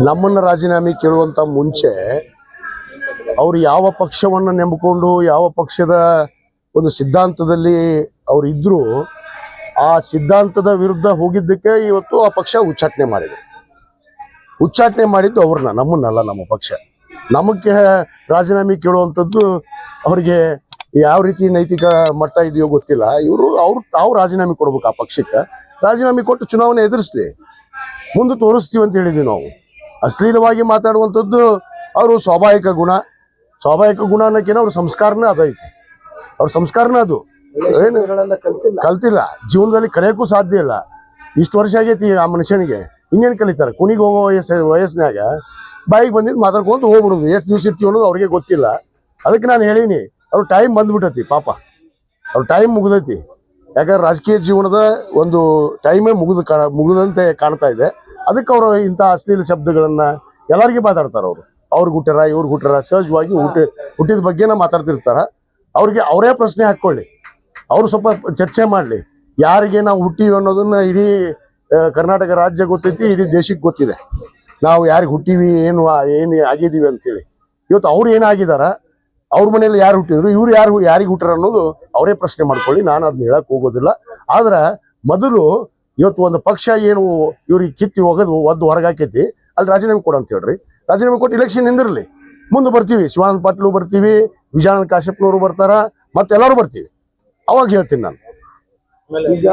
ನಮ್ಮನ್ನ ರಾಜೀನಾಮೆ ಕೇಳುವಂತ ಮುಂಚೆ ಅವರು ಯಾವ ಪಕ್ಷವನ್ನು ನಂಬಿಕೊಂಡು ಯಾವ ಪಕ್ಷದ ಒಂದು ಸಿದ್ಧಾಂತದಲ್ಲಿ ಅವರು ಇದ್ರು ಆ ಸಿದ್ಧಾಂತದ ವಿರುದ್ಧ ಹೋಗಿದ್ದಕ್ಕೆ ಇವತ್ತು ಆ ಪಕ್ಷ ಉಚ್ಚಾಟನೆ ಮಾಡಿದೆ. ಉಚ್ಚಾಟನೆ ಮಾಡಿದ್ದು ಅವ್ರನ್ನ, ನಮ್ಮನ್ನಲ್ಲ. ನಮ್ಮ ಪಕ್ಷ ನಮಗೆ ರಾಜೀನಾಮೆ ಕೇಳುವಂಥದ್ದು ಅವ್ರಿಗೆ ಯಾವ ರೀತಿ ನೈತಿಕ ಮಟ್ಟ ಇದೆಯೋ ಗೊತ್ತಿಲ್ಲ. ತಾವು ರಾಜೀನಾಮೆ ಕೊಡ್ಬೇಕು. ಆ ಪಕ್ಷಕ್ಕೆ ರಾಜೀನಾಮೆ ಕೊಟ್ಟು ಚುನಾವಣೆ ಎದುರಿಸ್ಲಿ, ಮುಂದೆ ತೋರಿಸ್ತೀವಿ ಅಂತ ಹೇಳಿದ್ವಿ ನಾವು. ಅಶ್ಲೀಲವಾಗಿ ಮಾತಾಡುವಂಥದ್ದು ಅವರು ಸ್ವಾಭಾವಿಕ ಗುಣ ಅನ್ನೋಕೇನೋ ಅವ್ರ ಸಂಸ್ಕಾರನೇ ಅದೈತಿ. ಅವ್ರ ಸಂಸ್ಕಾರನೇ ಅದು. ಏನು ಕಲ್ತಿಲ್ಲ, ಜೀವನದಲ್ಲಿ ಕಲಿಯೋಕ್ಕೂ ಸಾಧ್ಯ ಇಲ್ಲ. ಇಷ್ಟು ವರ್ಷ ಆಗೈತಿ ಆ ಮನುಷ್ಯನಿಗೆ, ಇನ್ನೇನು ಕಲಿತಾರೆ? ಕುಣಿಗೆ ಹೋಗೋ ವಯಸ್ಸಿನಾಗ ಬಾಯಿಗೆ ಬಂದಿದ್ದು ಮಾತಾಡ್ಕೊಂತ ಹೋಗ್ಬಿಡುದು. ಎಷ್ಟು ದಿವಸ ಇರ್ತೀವಿ ಅನ್ನೋದು ಅವ್ರಿಗೆ ಗೊತ್ತಿಲ್ಲ. ಅದಕ್ಕೆ ನಾನು ಹೇಳೀನಿ, ಅವ್ರ ಟೈಮ್ ಬಂದ್ಬಿಟ್ಟೈತಿ. ಪಾಪ ಅವ್ರ ಟೈಮ್ ಮುಗ್ದೈತಿ. ಯಾಕಂದ್ರೆ ರಾಜಕೀಯ ಜೀವನದ ಒಂದು ಟೈಮೇ ಮುಗಿದಂತೆ ಕಾಣ್ತಾ ಇದೆ. ಅದಕ್ಕೆ ಅವರು ಇಂಥ ಅಶ್ಲೀಲ ಶಬ್ದಗಳನ್ನ ಎಲ್ಲರಿಗೂ ಮಾತಾಡ್ತಾರ. ಅವ್ರಿಗೆ ಹುಟ್ಟಾರ, ಇವ್ರಿಗೆ ಹುಟ್ಟಾರ, ಸಹಜವಾಗಿ ಹುಟ್ಟಿದ ಬಗ್ಗೆನ ಮಾತಾಡ್ತಿರ್ತಾರ. ಅವ್ರಿಗೆ ಅವರೇ ಪ್ರಶ್ನೆ ಹಾಕೊಳ್ಳಿ, ಅವ್ರು ಸ್ವಲ್ಪ ಚರ್ಚೆ ಮಾಡಲಿ. ಯಾರಿಗೆ ನಾವು ಹುಟ್ಟಿವಿ ಅನ್ನೋದನ್ನ ಇಡೀ ಕರ್ನಾಟಕ ರಾಜ್ಯ ಗೊತ್ತೈತಿ, ಇಡೀ ದೇಶಕ್ಕೆ ಗೊತ್ತಿದೆ ನಾವು ಯಾರಿಗೆ ಹುಟ್ಟಿವಿ, ಏನು ಆಗಿದ್ದೀವಿ ಅಂತೇಳಿ. ಇವತ್ತು ಅವ್ರು ಏನಾಗಿದಾರ, ಅವ್ರ ಮನೇಲಿ ಯಾರು ಹುಟ್ಟಿದ್ರು, ಇವ್ರು ಯಾರಿಗೆ ಹುಟ್ಟಾರ ಅನ್ನೋದು ಅವರೇ ಪ್ರಶ್ನೆ ಮಾಡ್ಕೊಳ್ಳಿ. ನಾನು ಅದನ್ನ ಹೇಳಕ್ ಹೋಗೋದಿಲ್ಲ. ಆದ್ರೆ ಮೊದಲು ಇವತ್ತು ಒಂದು ಪಕ್ಷ ಏನು ಇವ್ರಿಗೆ ಕಿತ್ತಿ ಒದ್ದು ಹೊರಗಾಕೈತಿ, ಅಲ್ಲಿ ರಾಜೀನಾಮೆ ಕೊಡು ಅಂತ ಹೇಳ್ರಿ. ರಾಜೀನಾಮೆ ಕೊಟ್ಟು ಇಲೆಕ್ಷನ್ ನಿಂದಿರ್ಲಿ, ಮುಂದೆ ಬರ್ತೀವಿ. ಶಿವಾನಂದ ಪಾಟೀಲ್ ಬರ್ತೀವಿ, ವಿಜಯಾನಂದ ಕಾಶ್ಯಪ್ನವರು ಬರ್ತಾರ, ಮತ್ತೆಲ್ಲರೂ ಬರ್ತೀವಿ. ಅವಾಗ ಹೇಳ್ತೀನಿ ನಾನು. ಈಗ